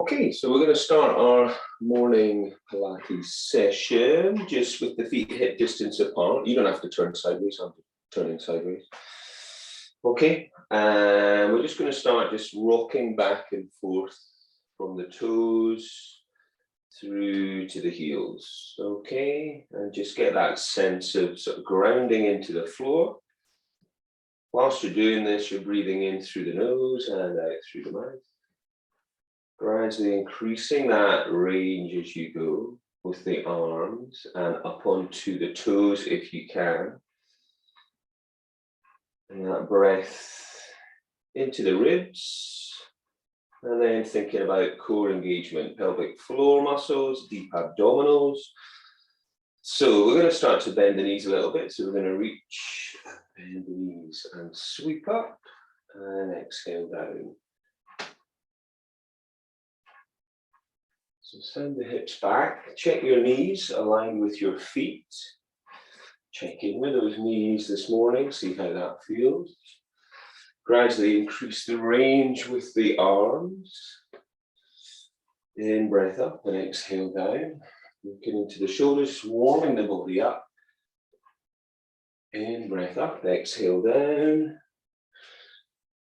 Okay, so we're going to start our morning Pilates session just with the feet hip distance apart. You don't have to turn sideways, I'm turning sideways. Okay, and we're just going to start just rocking back and forth from the toes through to the heels. Okay, and just get that sense of sort of grounding into the floor. Whilst you're doing this, you're breathing in through the nose and out through the mouth. Gradually increasing that range as you go with the arms and up onto the toes if you can. And that breath into the ribs. And then thinking about core engagement, pelvic floor muscles, deep abdominals. So we're going to start to bend the knees a little bit. So we're going to reach, bend the knees and sweep up and exhale down. So send the hips back, check your knees aligned with your feet. Check in with those knees this morning, see how that feels. Gradually increase the range with the arms. In, breath up and exhale down. Looking into the shoulders, warming the body up. In, breath up, exhale down.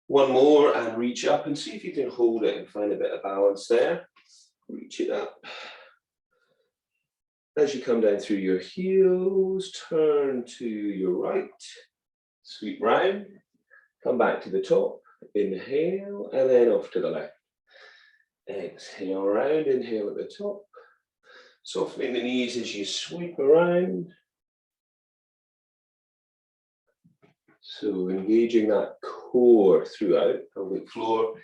One more and reach up and see if you can hold it and find a bit of balance there. Reach it up. As you come down through your heels, turn to your right, sweep round, come back to the top, inhale, and then off to the left. Exhale around, inhale at the top, softening the knees as you sweep around. So engaging that core throughout, pelvic floor,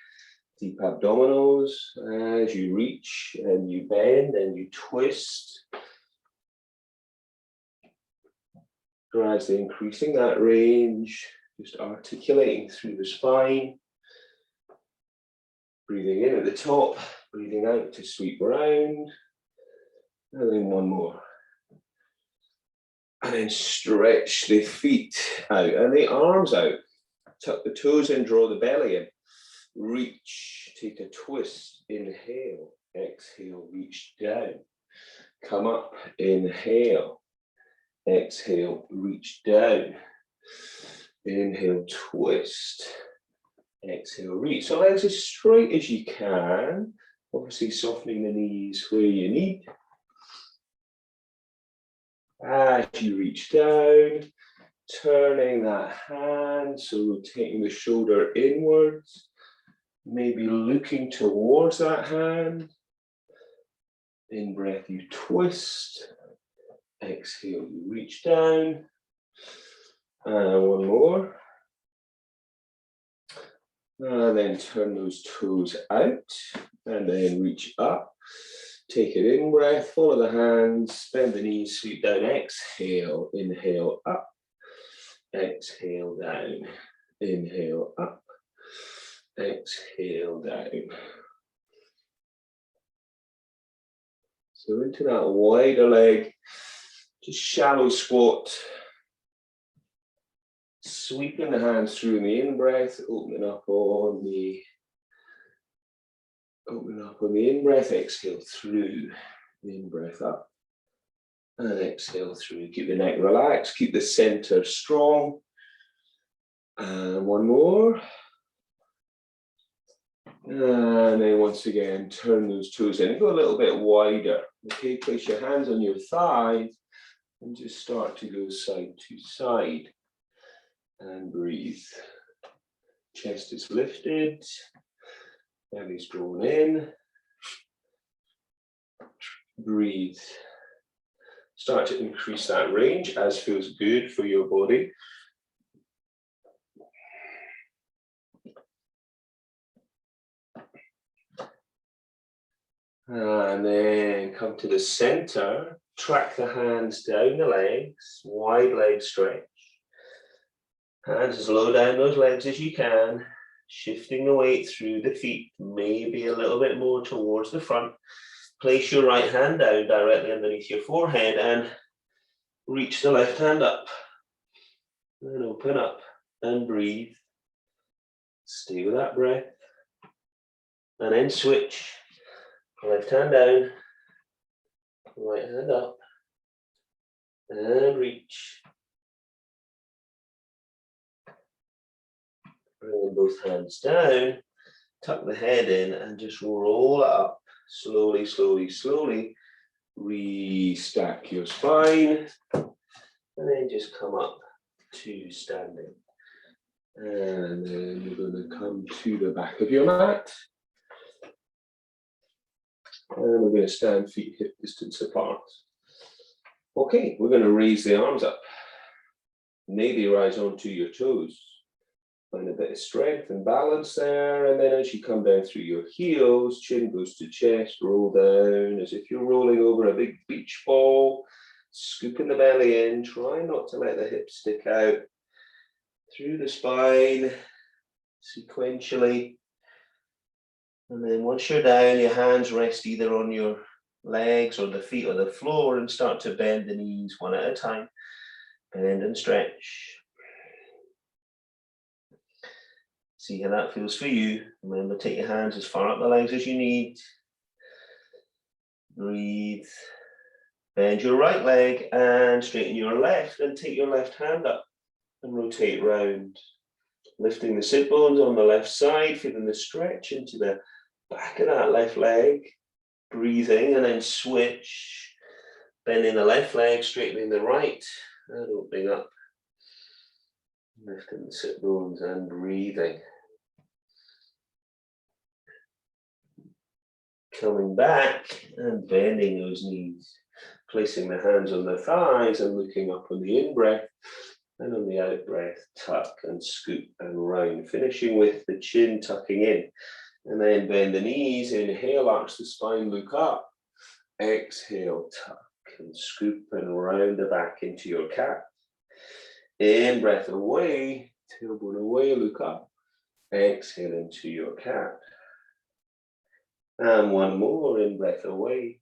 deep abdominals as you reach and you bend and you twist. Gradually increasing that range, just articulating through the spine. Breathing in at the top, breathing out to sweep around. And then one more. And then stretch the feet out and the arms out. Tuck the toes in, draw the belly in. Reach, take a twist, inhale, exhale, reach down. Come up, inhale, exhale, reach down. Inhale, twist, exhale, reach. So legs as straight as you can, obviously softening the knees where you need. As you reach down, turning that hand, so rotating the shoulder inwards. Maybe looking towards that hand. In breath, you twist. Exhale, you reach down. And one more. And then turn those toes out. And then reach up. Take it in breath, follow the hands, bend the knees, sweep down. Exhale, inhale up. Exhale down. Inhale up. Exhale down. So into that wider leg, just shallow squat. Sweeping the hands through in the in-breath, opening up on the in-breath, exhale through, in-breath up, and exhale through. Keep the neck relaxed, keep the center strong. And one more. And then once again, turn those toes in, go a little bit wider. Okay, place your hands on your thighs and just start to go side to side. And breathe. Chest is lifted, belly's drawn in. Breathe. Start to increase that range as feels good for your body. And then come to the center, track the hands down the legs, wide leg stretch. Hands as low down those legs as you can, shifting the weight through the feet, maybe a little bit more towards the front. Place your right hand down directly underneath your forehead and reach the left hand up. And open up and breathe. Stay with that breath. And then switch. Left hand down, right hand up, and reach. Bring both hands down, tuck the head in, and just roll it up. Slowly, slowly, slowly. Restack your spine, and then just come up to standing. And then you're going to come to the back of your mat. And we're going to stand feet hip distance apart. Okay, we're going to raise the arms up. Maybe rise onto your toes. Find a bit of strength and balance there. And then as you come down through your heels, chin goes to chest, roll down as if you're rolling over a big beach ball. Scooping the belly in. Try not to let the hips stick out. Through the spine, sequentially. And then once you're down, your hands rest either on your legs or the feet or the floor, and start to bend the knees one at a time. Bend and stretch. See how that feels for you. Remember, take your hands as far up the legs as you need. Breathe. Bend your right leg and straighten your left, and take your left hand up and rotate round. Lifting the sit bones on the left side, feeling the stretch into the back of that left leg. Breathing, and then switch. Bending the left leg, straightening the right, and opening up. Lifting the sit bones and breathing. Coming back and bending those knees. Placing the hands on the thighs and looking up on the in-breath. And on the out-breath, tuck and scoop and round. Finishing with the chin tucking in. And then bend the knees, inhale, arch the spine, look up. Exhale, tuck and scoop and round the back into your cat. In, breath away, tailbone away, look up. Exhale into your cat. And one more, in, breath away.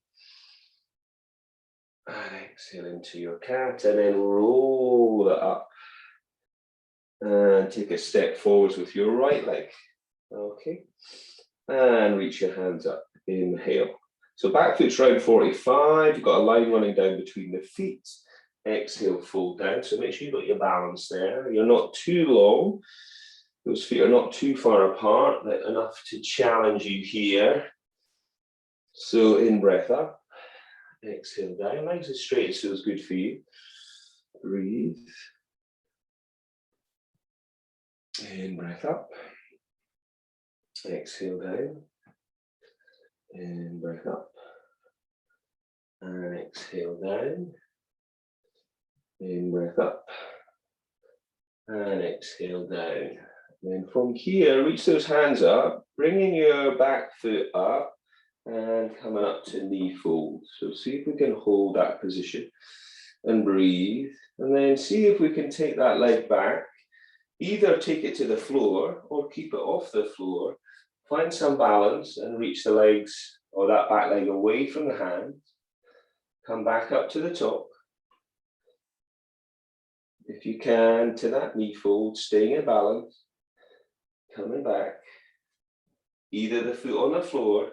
And exhale into your cat, and then roll it up. And take a step forwards with your right leg. Okay. And reach your hands up. Inhale. So back foot's round 45. You've got a line running down between the feet. Exhale, fold down. So make sure you've got your balance there. You're not too long. Those feet are not too far apart, but enough to challenge you here. So in, breath up. Exhale down. Legs as straight as feels good for you. Breathe. In, breath up. Exhale down. In, breath up. And exhale down. In, breath up. And exhale down. Then from here, reach those hands up, bringing your back foot up and coming up to knee fold. So see if we can hold that position and breathe. And then see if we can take that leg back. Either take it to the floor or keep it off the floor. Find some balance and reach the legs or that back leg away from the hands. Come back up to the top. If you can, to that knee fold, staying in balance. Coming back. Either the foot on the floor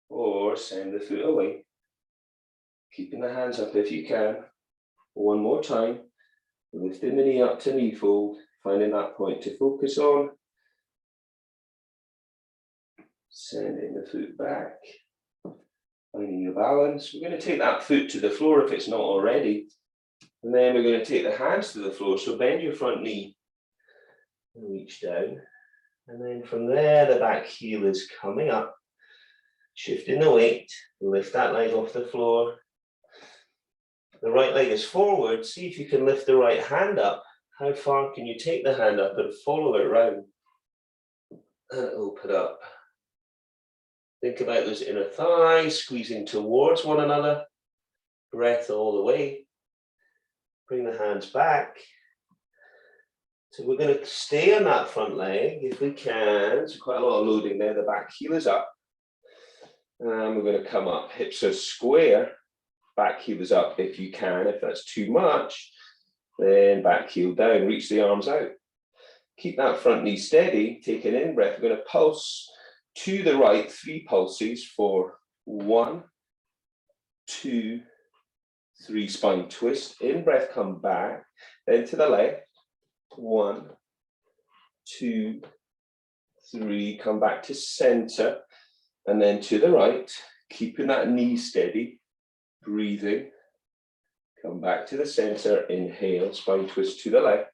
or send the foot away. Keeping the hands up if you can. One more time. Lifting the knee up to knee fold. Finding that point to focus on. Sending the foot back. Finding your balance. We're going to take that foot to the floor if it's not already. And then we're going to take the hands to the floor. So bend your front knee. And reach down. And then from there, the back heel is coming up. Shifting the weight. Lift that leg off the floor. The right leg is forward. See if you can lift the right hand up. How far can you take the hand up and follow it round? And open up. Think about those inner thighs squeezing towards one another. Breath all the way. Bring the hands back. So we're going to stay on that front leg if we can. So quite a lot of loading there. The back heel is up. And we're going to come up. Hips are square. Back heel is up if you can. If that's too much, then back heel down. Reach the arms out. Keep that front knee steady. Take an in-breath. We're going to pulse to the right. 3 pulses for 1, 2, 3, spine twist. In breath, come back. Then to the left. 1, 2, 3, come back to center. And then to the right, keeping that knee steady. Breathing. Come back to the center. Inhale, spine twist to the left.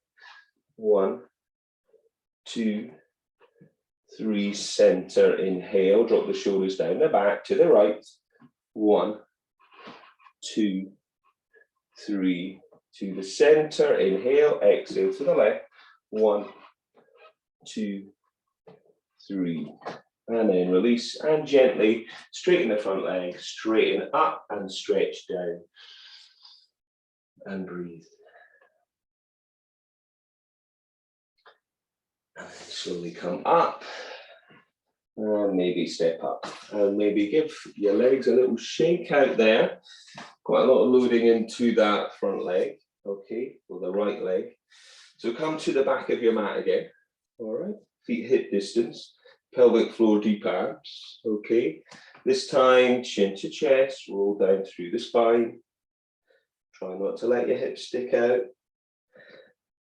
1, 2, 3, center. Inhale, drop the shoulders down the back to the right. 1, 2, 3, to the center. Inhale, exhale to the left. 1, 2, 3. And then release and gently straighten the front leg, straighten up and stretch down. And breathe. And then slowly come up. And maybe step up. And maybe give your legs a little shake out there. Quite a lot of loading into that front leg. Okay, or the right leg. So come to the back of your mat again. All right, feet hip distance. Pelvic floor deep abs. Okay, this time chin to chest. Roll down through the spine. Try not to let your hips stick out.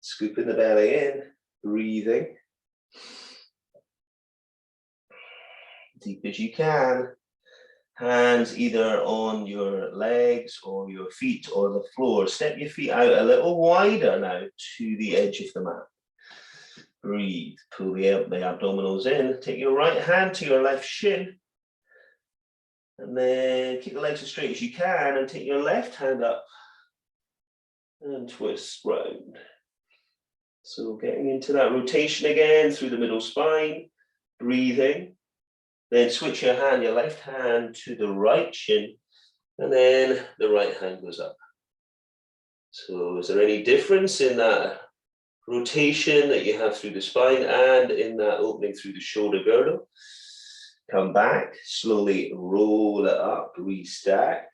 Scooping the belly in. Breathing. Deep as you can. Hands either on your legs or your feet or the floor. Step your feet out a little wider now to the edge of the mat. Breathe. Pull the abdominals in. Take your right hand to your left shin. And then keep the legs as straight as you can and take your left hand up and twist round. So getting into that rotation again through the middle spine. Breathing. Then switch your hand, your left hand to the right shin, and then the right hand goes up. So is there any difference in that rotation that you have through the spine and in that opening through the shoulder girdle? Come back, slowly roll it up, restack.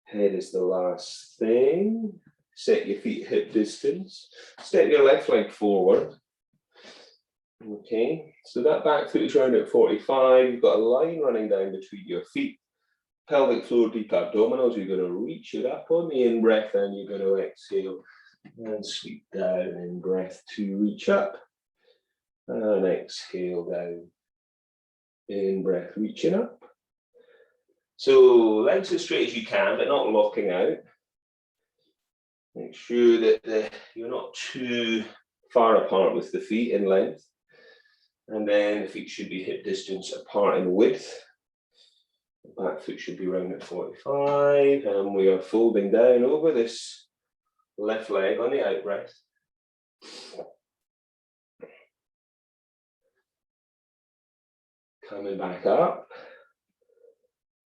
Head is the last thing. Set your feet hip distance. Step your left leg forward. Okay, so that back foot is round at 45. You've got a line running down between your feet. Pelvic floor, deep abdominals. You're going to reach it up on the in-breath and you're going to exhale and sweep down. In-breath to reach up and exhale down. In-breath, reaching up. So legs as straight as you can, but not locking out. Make sure that you're not too far apart with the feet in length. And then the feet should be hip distance apart in width. The back foot should be round at 45. And we are folding down over this left leg on the out breath. Coming back up.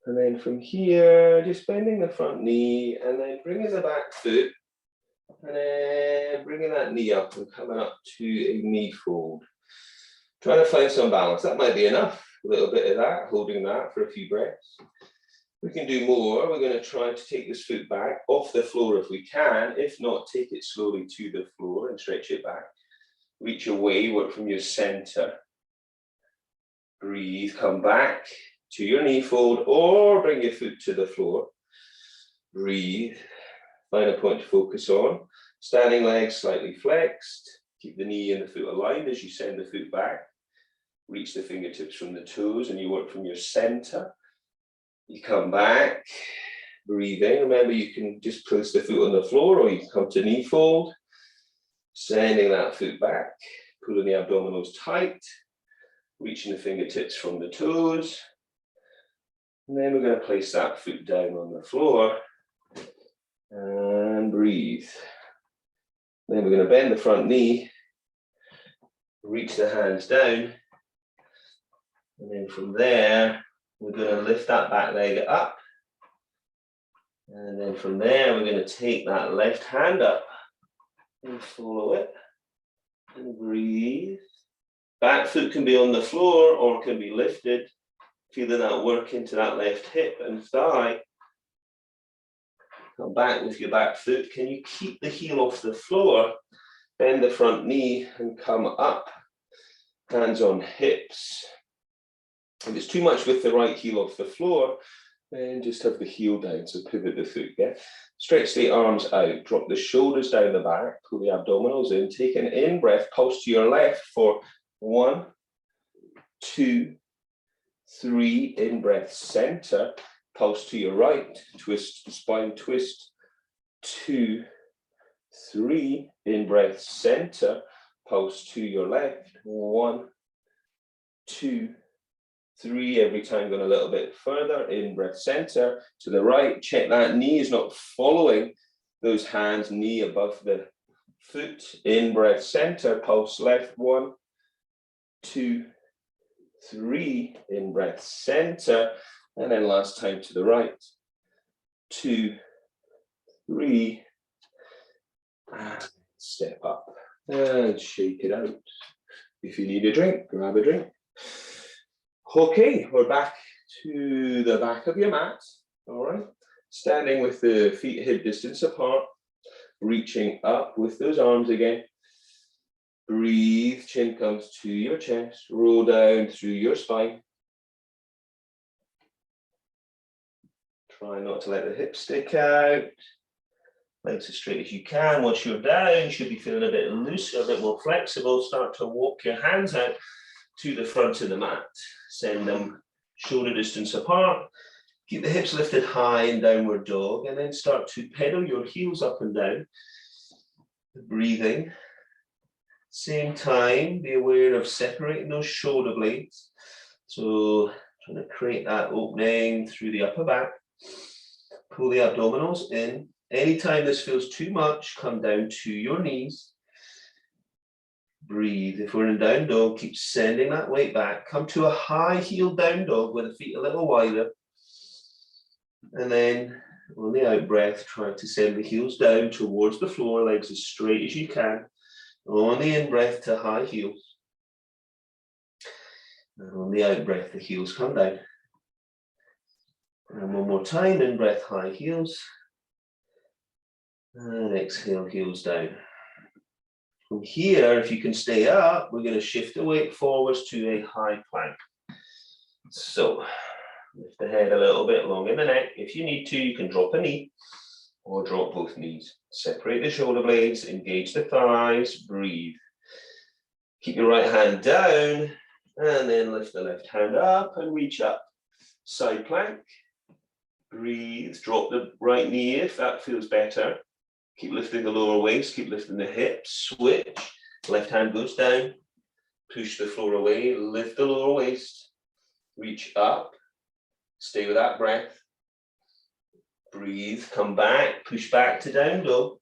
And then from here, just bending the front knee and then bringing the back foot. And then bringing that knee up and coming up to a knee fold. Trying to find some balance. That might be enough. A little bit of that, holding that for a few breaths. We can do more. We're going to try to take this foot back off the floor if we can. If not, take it slowly to the floor and stretch it back. Reach away, work from your center. Breathe, come back to your knee fold or bring your foot to the floor. Breathe. Find a point to focus on. Standing legs slightly flexed. Keep the knee and the foot aligned as you send the foot back. Reach the fingertips from the toes and you work from your center. You come back, breathing. Remember, you can just place the foot on the floor or you can come to knee fold. Sending that foot back, pulling the abdominals tight. Reaching the fingertips from the toes. And then we're going to place that foot down on the floor. And breathe. Then we're going to bend the front knee. Reach the hands down. And then from there, we're going to lift that back leg up. And then from there, we're going to take that left hand up and follow it. And breathe. Back foot can be on the floor or can be lifted. Feeling that work into that left hip and thigh. Come back with your back foot. Can you keep the heel off the floor? Bend the front knee and come up. Hands on hips. If it's too much with the right heel off the floor, then just have the heel down, so pivot the foot, yeah? Stretch the arms out, drop the shoulders down the back, pull the abdominals in, take an in-breath, pulse to your left for 1, 2, 3, in-breath, center, pulse to your right, twist, spine twist, 2, 3, in-breath, center, pulse to your left, 1, 2, 3, every time going a little bit further, in-breath, center, to the right, check that knee is not following those hands, knee above the foot, in-breath, center, pulse left, 1, 2, 3, in-breath, center, and then last time to the right, 2, 3, and step up, and shake it out. If you need a drink, grab a drink. Okay, we're back to the back of your mat, all right? Standing with the feet hip distance apart, reaching up with those arms again. Breathe, chin comes to your chest, roll down through your spine. Try not to let the hips stick out. Legs as straight as you can. Once you're down, you should be feeling a bit looser, a bit more flexible. Start to walk your hands out to the front of the mat. Send them shoulder distance apart. Keep the hips lifted high in downward dog, and then start to pedal your heels up and down. Breathing. Same time, be aware of separating those shoulder blades. So trying to create that opening through the upper back. Pull the abdominals in. Anytime this feels too much, come down to your knees. Breathe. If we're in down dog, keep sending that weight back. Come to a high heel down dog with the feet a little wider. And then on the out breath, try to send the heels down towards the floor, legs as straight as you can. On the in breath to high heels. And on the out breath, the heels come down. And one more time, in breath, high heels. And exhale, heels down. From here, if you can stay up, we're going to shift the weight forwards to a high plank. So, lift the head a little bit long in the neck. If you need to, you can drop a knee or drop both knees. Separate the shoulder blades, engage the thighs, breathe. Keep your right hand down, and then lift the left hand up and reach up. Side plank. Breathe, drop the right knee if that feels better. Keep lifting the lower waist, keep lifting the hips, switch. Left hand goes down, push the floor away, lift the lower waist, reach up, stay with that breath. Breathe, come back, push back to down dog.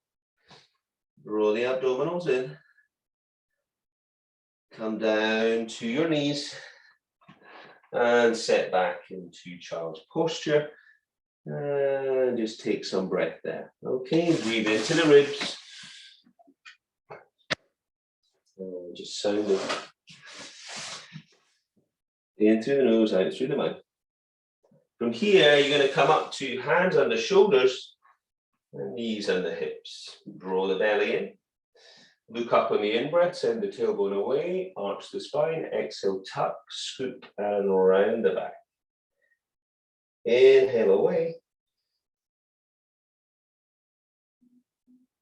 Roll the abdominals in. Come down to your knees and set back into child's posture. And just take some breath there. Okay, breathe into the ribs. And just sound it. In through the nose, out through the mouth. From here, you're going to come up to hands on the shoulders and knees on the hips. Draw the belly in. Look up on the in-breath, send the tailbone away, arch the spine, exhale, tuck, scoop, and round the back. Inhale away.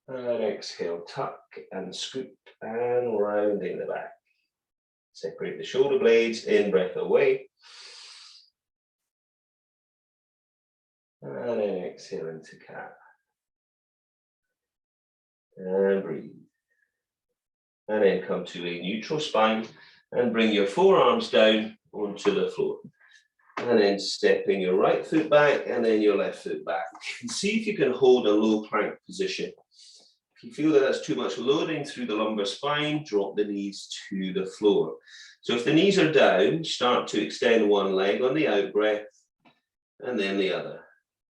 And exhale, tuck and scoop and rounding the back. Separate the shoulder blades, in-breath away. And then exhale into cat. And breathe. And then come to a neutral spine and bring your forearms down onto the floor. And then stepping your right foot back and then your left foot back. And see if you can hold a low plank position. If you feel that that's too much loading through the lumbar spine, drop the knees to the floor. So if the knees are down, start to extend one leg on the out breath and then the other.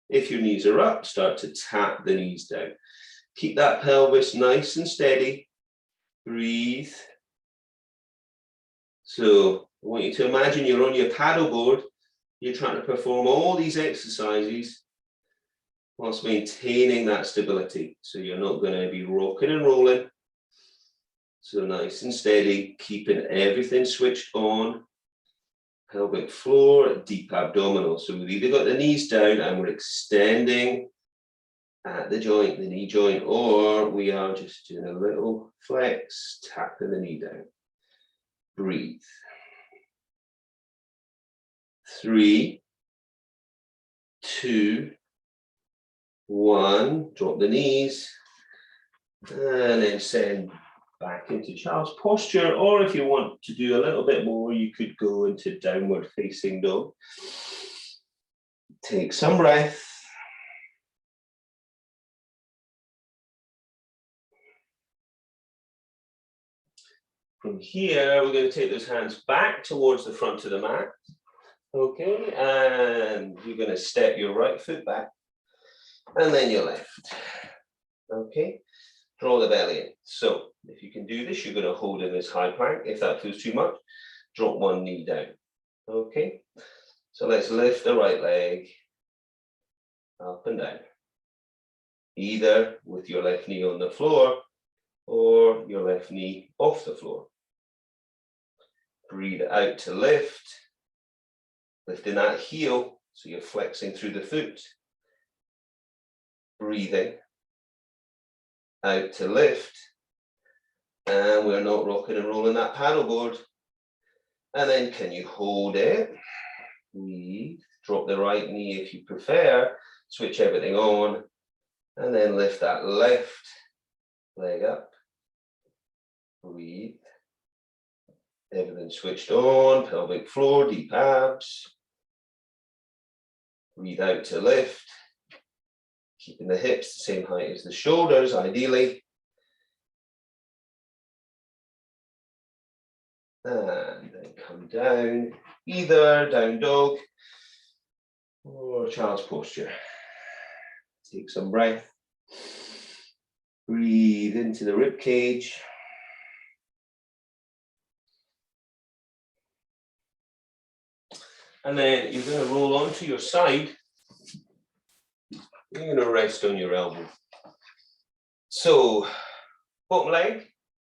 If your knees are up, start to tap the knees down. Keep that pelvis nice and steady. Breathe. So I want you to imagine you're on your paddleboard. You're trying to perform all these exercises whilst maintaining that stability. So you're not going to be rocking and rolling. So nice and steady, keeping everything switched on. pelvic floor, deep abdominal. So we've either got the knees down and we're extending at the joint, the knee joint, or we are just doing a little flex, tapping the knee down. Breathe. 3, 2, 1. Drop the knees and then send back into child's posture, or if you want to do a little bit more, you could go into downward facing dog. Take some breath. From here, we're going to take those hands back towards the front of the mat. Okay, and you're going to step your right foot back, and then your left. Okay, draw the belly in. So if you can do this, you're going to hold in this high plank. If that feels too much, drop one knee down. Okay, so let's lift the right leg up and down, either with your left knee on the floor or your left knee off the floor. Breathe out to lift, lifting that heel, so you're flexing through the foot. Breathing out to lift, and we're not rocking and rolling that paddleboard. And then can you hold it? Breathe, drop the right knee if you prefer, switch everything on, and then lift that left leg up. Breathe. Everything switched on, pelvic floor, deep abs. Breathe out to lift, keeping the hips the same height as the shoulders, ideally. And then come down, either down dog or child's posture. Take some breath. Breathe into the rib cage. And then you're going to roll onto your side. You're going to rest on your elbow. So, bottom leg,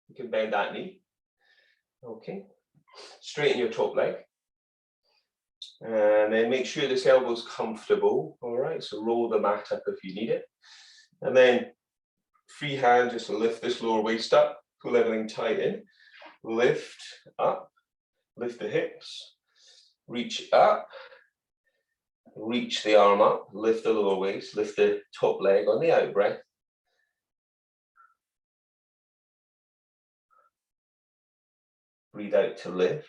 you can bend that knee. Okay. Straighten your top leg. And then make sure this elbow is comfortable. All right, so roll the mat up if you need it. And then free hand, just lift this lower waist up, pull everything tight in. Lift up, lift the hips. Reach up, reach the arm up, lift the lower waist, lift the top leg on the out breath. Breathe out to lift,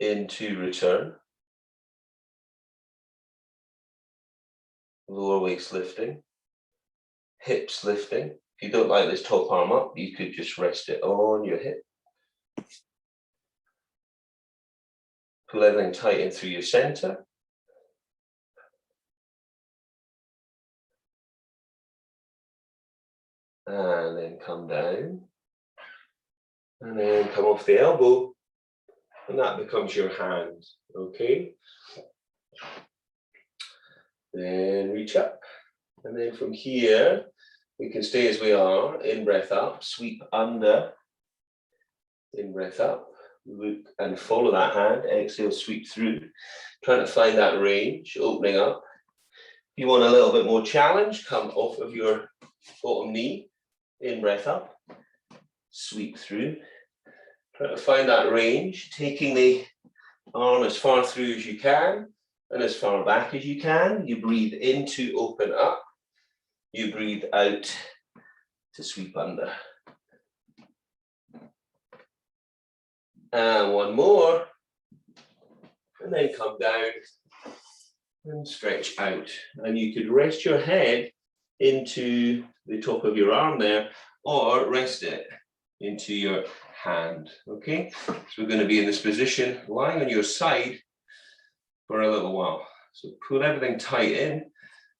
into return. Lower waist lifting, hips lifting. If you don't like this top arm up, you could just rest it on your hip. Pull everything tight in through your center. And then come down. And then come off the elbow. And that becomes your hand. Okay. Then reach up. And then from here, we can stay as we are. In breath up, sweep under. In breath up. Look and follow that hand, exhale, sweep through, trying to find that range, opening up. If you want a little bit more challenge, come off of your bottom knee, in breath up, sweep through, try to find that range, taking the arm as far through as you can and as far back as you can. You breathe in to open up, you breathe out to sweep under. And one more, and then come down and stretch out. And you could rest your head into the top of your arm there, or rest it into your hand, okay? So we're going to be in this position, lying on your side for a little while. So pull everything tight in,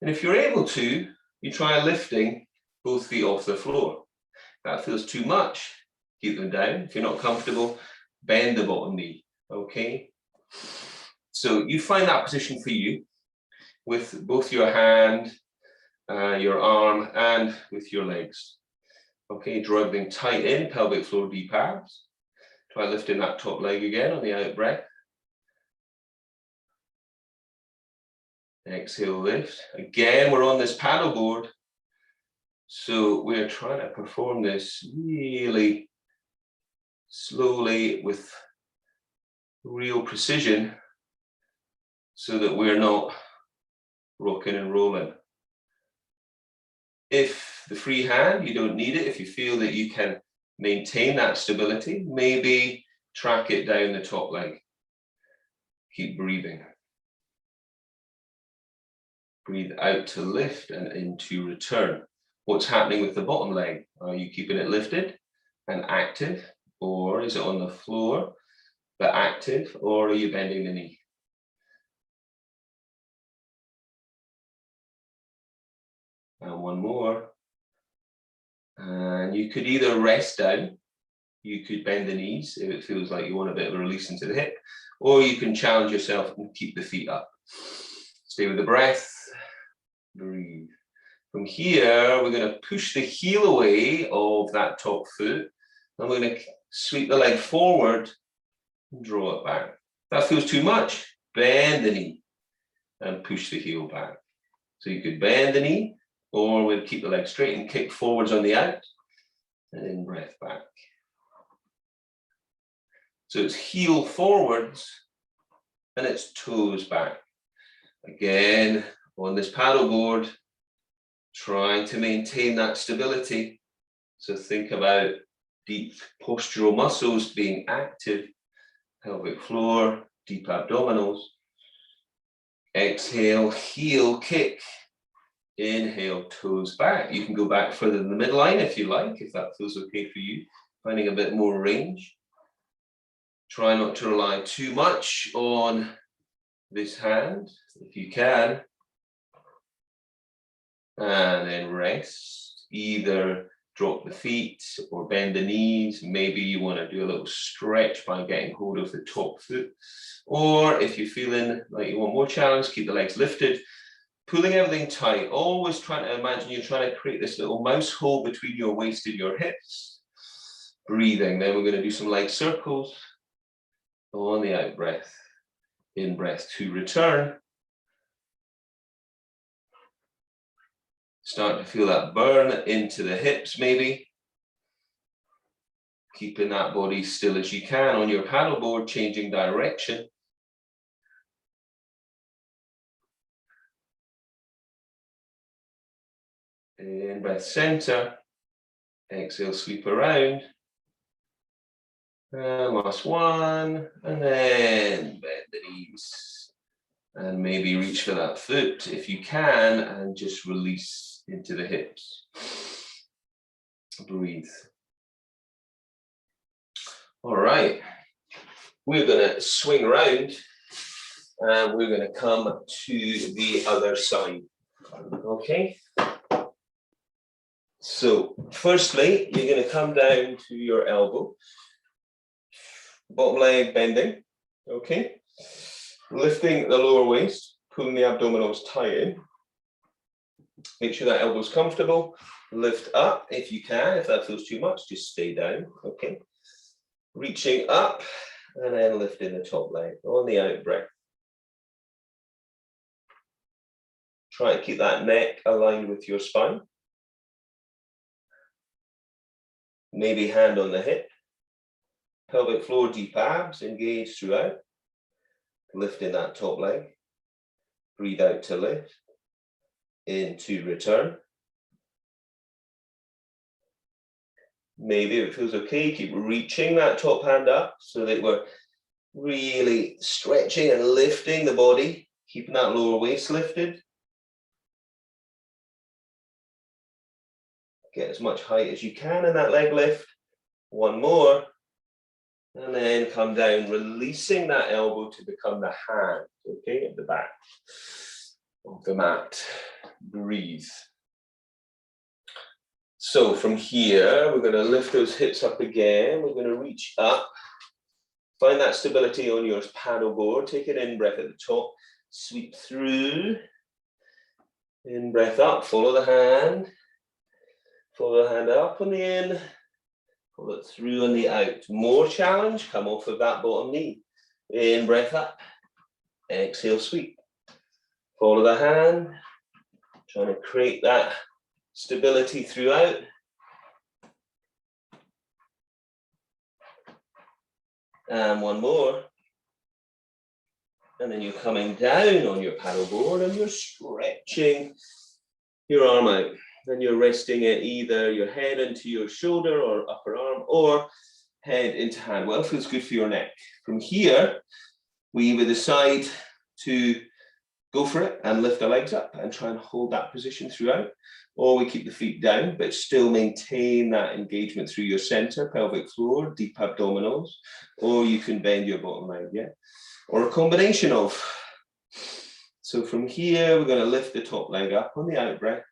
and if you're able to, you try lifting both feet off the floor. If that feels too much, keep them down. If you're not comfortable, bend the bottom knee, okay? So you find that position for you with both your hand, your arm, and with your legs. Okay, draw everything tight in, pelvic floor, deep abs. Try lifting that top leg again on the out breath. Exhale, lift. Again, we're on this paddle board. So we're trying to perform this really slowly with real precision so that we're not rocking and rolling. If the free hand, you don't need it. If you feel that you can maintain that stability, maybe track it down the top leg. Keep breathing. Breathe out to lift and in to return. What's happening with the bottom leg? Are you keeping it lifted and active, or is it on the floor but active, or are you bending the knee? And one more. And you could either rest down, you could bend the knees if it feels like you want a bit of a release into the hip, or you can challenge yourself and keep the feet up. Stay with the breath, breathe. From here, we're going to push the heel away of that top foot, and we're going to sweep the leg forward and draw it back. If that feels too much, bend the knee and push the heel back. So you could bend the knee, or we'll keep the leg straight and kick forwards on the out, and then breath back. So it's heel forwards, and it's toes back. Again, on this paddle board, trying to maintain that stability. So think about deep postural muscles being active, pelvic floor, deep abdominals. Exhale, heel kick. Inhale, toes back. You can go back further than the midline if you like, if that feels okay for you. Finding a bit more range. Try not to rely too much on this hand, if you can. And then rest. Either drop the feet or bend the knees. Maybe you want to do a little stretch by getting hold of the top foot. Or if you're feeling like you want more challenge, keep the legs lifted. Pulling everything tight, always trying to imagine you're trying to create this little mouse hole between your waist and your hips. Breathing, then we're going to do some leg circles on the out breath. In breath to return. Start to feel that burn into the hips maybe. Keeping that body still as you can on your paddleboard, changing direction. In breath center, exhale, sweep around. And last one, and then bend the knees. And maybe reach for that foot if you can, and just release into the hips. Breathe. All right, we're gonna swing around and we're gonna come to the other side, okay? So firstly, you're going to come down to your elbow, bottom leg bending, okay? Lifting the lower waist, pulling the abdominals tight in. Make sure that elbow's comfortable. Lift up if you can. If that feels too much, just stay down, okay? Reaching up and then lifting the top leg on the out breath. Try to keep that neck aligned with your spine. Maybe hand on the hip. Pelvic floor, deep abs, engaged throughout. Lifting that top leg. Breathe out to lift. In to return. Maybe if it feels okay, keep reaching that top hand up so that we're really stretching and lifting the body, keeping that lower waist lifted. Get as much height as you can in that leg lift. One more. And then come down, releasing that elbow to become the hand, okay, at the back of the mat. Breathe. So from here, we're going to lift those hips up again. We're going to reach up. Find that stability on your paddle board. Take an in-breath at the top. Sweep through. In-breath up. Follow the hand. Follow the hand up on the in. Pull it through on the out. More challenge. Come off of that bottom knee. In-breath up. Exhale, sweep. Follow the hand, trying to create that stability throughout. And one more. And then you're coming down on your paddleboard and you're stretching your arm out. Then you're resting it either your head into your shoulder or upper arm, or head into hand. Well, feels good for your neck. From here, we either decide to go for it and lift the legs up and try and hold that position throughout, or we keep the feet down, but still maintain that engagement through your center, pelvic floor, deep abdominals, or you can bend your bottom leg, yeah? Or a combination of. So from here, we're going to lift the top leg up on the out breath,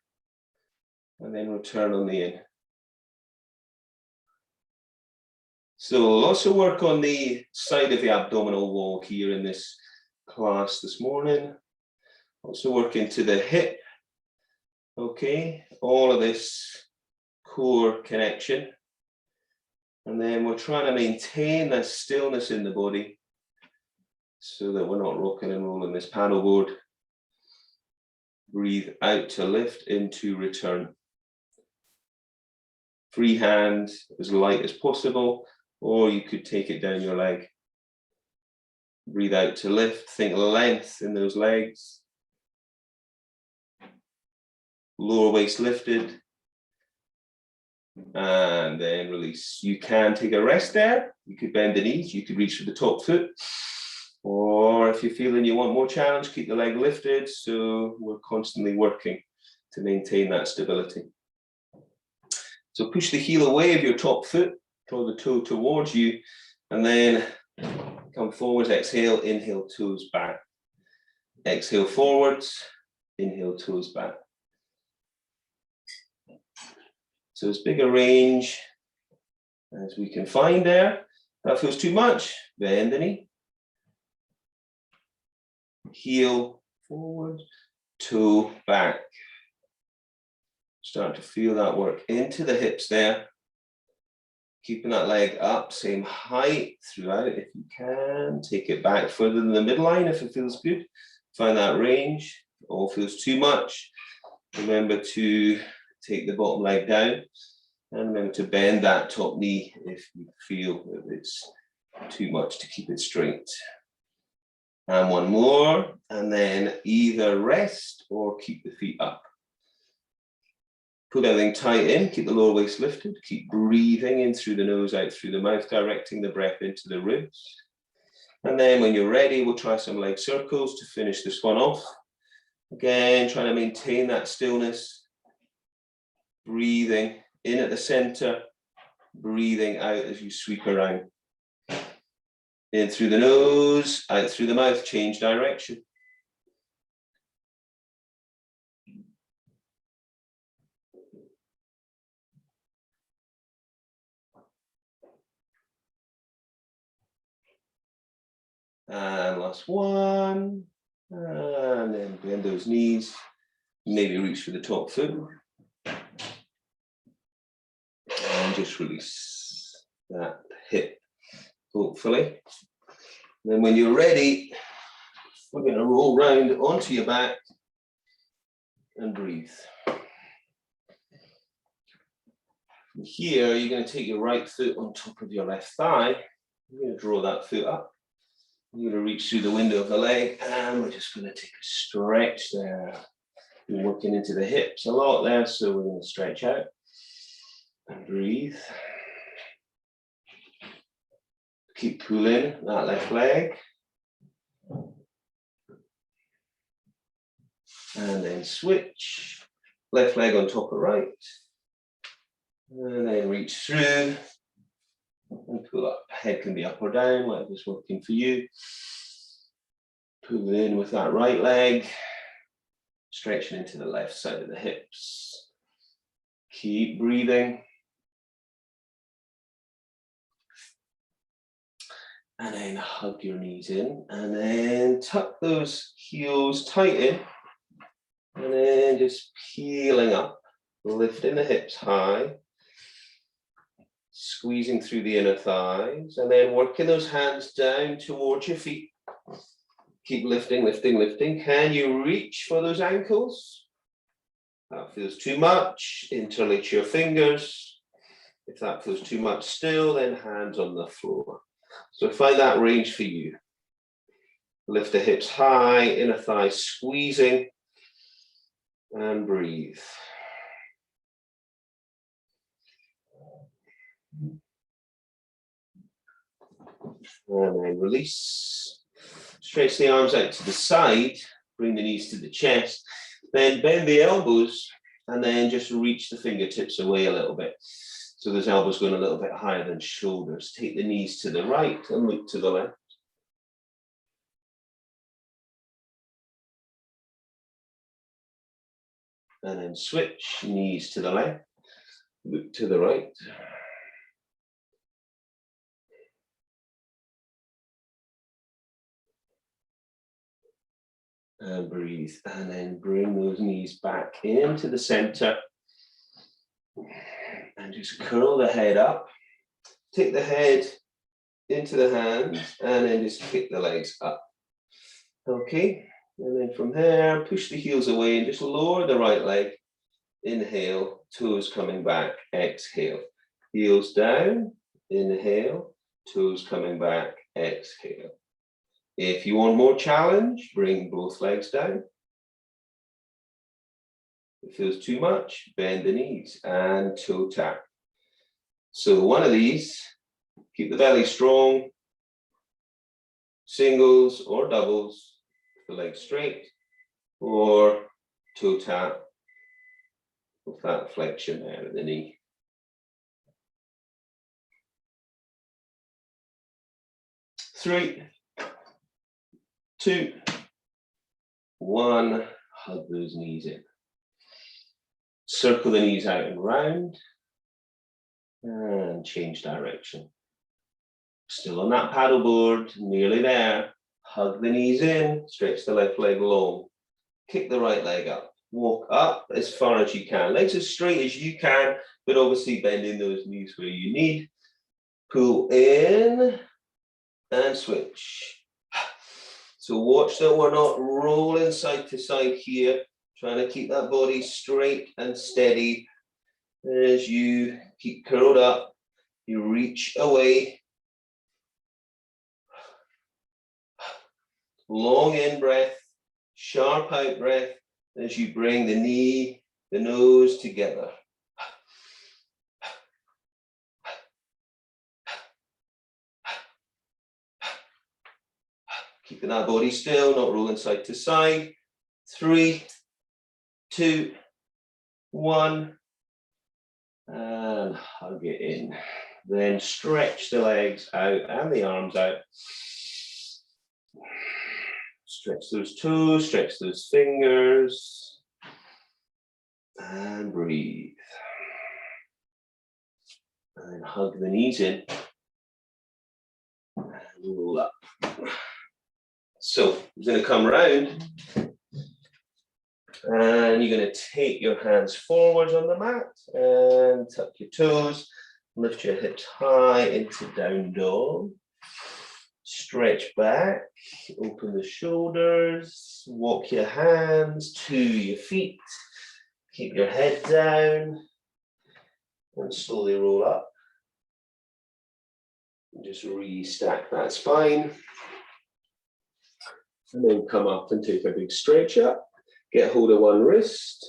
and then return on the in. So lots of work on the side of the abdominal wall here in this class this morning. Also work into the hip. Okay, all of this core connection. And then we're trying to maintain that stillness in the body so that we're not rocking and rolling this paddleboard. Breathe out to lift, in to return. Free hand as light as possible, or you could take it down your leg. Breathe out to lift, think length in those legs. Lower waist lifted. And then release. You can take a rest there. You could bend the knees, you could reach for the top foot. Or if you're feeling you want more challenge, keep the leg lifted. So we're constantly working to maintain that stability. So push the heel away of your top foot, draw the toe towards you, and then come forwards, exhale, inhale, toes back. Exhale forwards, inhale, toes back. So as big a range as we can find there. That feels too much, bend the knee. Heel forward, toe back. Start to feel that work into the hips there. Keeping that leg up, same height throughout if you can. Take it back further than the midline if it feels good. Find that range. If it all feels too much, remember to take the bottom leg down. And remember to bend that top knee if you feel that it's too much to keep it straight. And one more, and then either rest or keep the feet up. Pull everything tight in, keep the lower waist lifted, keep breathing in through the nose, out through the mouth, directing the breath into the ribs. And then when you're ready, we'll try some leg circles to finish this one off. Again, trying to maintain that stillness. Breathing in at the center, breathing out as you sweep around. In through the nose, out through the mouth, change direction. And last one. And then bend those knees. Maybe reach for the top foot. And just release that hip, hopefully. And then when you're ready, we're going to roll round onto your back and breathe. From here, you're going to take your right foot on top of your left thigh. You're going to draw that foot up. You're going to reach through the window of the leg, and we're just going to take a stretch there. We're working into the hips a lot there, so we're going to stretch out and breathe. Keep pulling that left leg. And then switch. Left leg on top of right. And then reach through and pull up. Head can be up or down, whatever's working for you. Pull in with that right leg. Stretching into the left side of the hips. Keep breathing. And then hug your knees in. And then tuck those heels tight in. And then just peeling up. Lifting the hips high. Squeezing through the inner thighs. And then working those hands down towards your feet. Keep lifting, lifting, lifting. Can you reach for those ankles? That feels too much, interlace your fingers. If that feels too much still, then hands on the floor. So find that range for you. Lift the hips high, inner thighs squeezing, and breathe. And then release. Stretch the arms out to the side, bring the knees to the chest, then bend the elbows, and then just reach the fingertips away a little bit. So those elbows going a little bit higher than shoulders. Take the knees to the right and look to the left. And then switch, knees to the left, look to the right. And breathe, and then bring those knees back into the center. And just curl the head up. Take the head into the hands, and then just kick the legs up. Okay, and then from there, push the heels away and just lower the right leg. Inhale, toes coming back, exhale. Heels down, inhale, toes coming back, exhale. If you want more challenge, bring both legs down. If it feels too much, bend the knees and toe tap. So one of these, keep the belly strong, singles or doubles, the legs straight, or toe tap with that flexion there at the knee. Three, two, one, hug those knees in. Circle the knees out and round, and change direction. Still on that paddle board, nearly there. Hug the knees in, stretch the left leg long. Kick the right leg up. Walk up as far as you can. Legs as straight as you can, but obviously bending those knees where you need. Pull in and switch. So watch that we're not rolling side to side here. Trying to keep that body straight and steady as you keep curled up. You reach away. Long in breath, sharp out breath as you bring the knee, the nose together. Keeping that body still, not rolling side to side. 3, 2, 1. And hug it in. Then stretch the legs out and the arms out. Stretch those toes, stretch those fingers. And breathe. And then hug the knees in. And roll up. So I'm going to come round. And you're going to take your hands forwards on the mat and tuck your toes. Lift your hips high into down dog. Stretch back, open the shoulders, walk your hands to your feet. Keep your head down and slowly roll up. And just re-stack that spine. And then come up and take a big stretch up. Get hold of one wrist.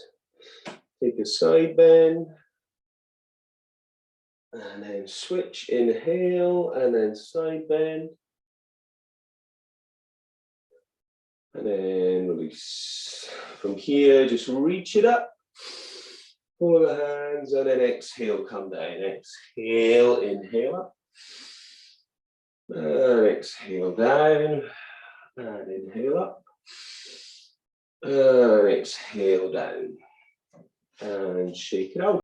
Take a side bend. And then switch, inhale, and then side bend. And then release. From here, just reach it up. Pull the hands, and then exhale, come down. Exhale, inhale up. And exhale down. And inhale up. And exhale down. And shake it out.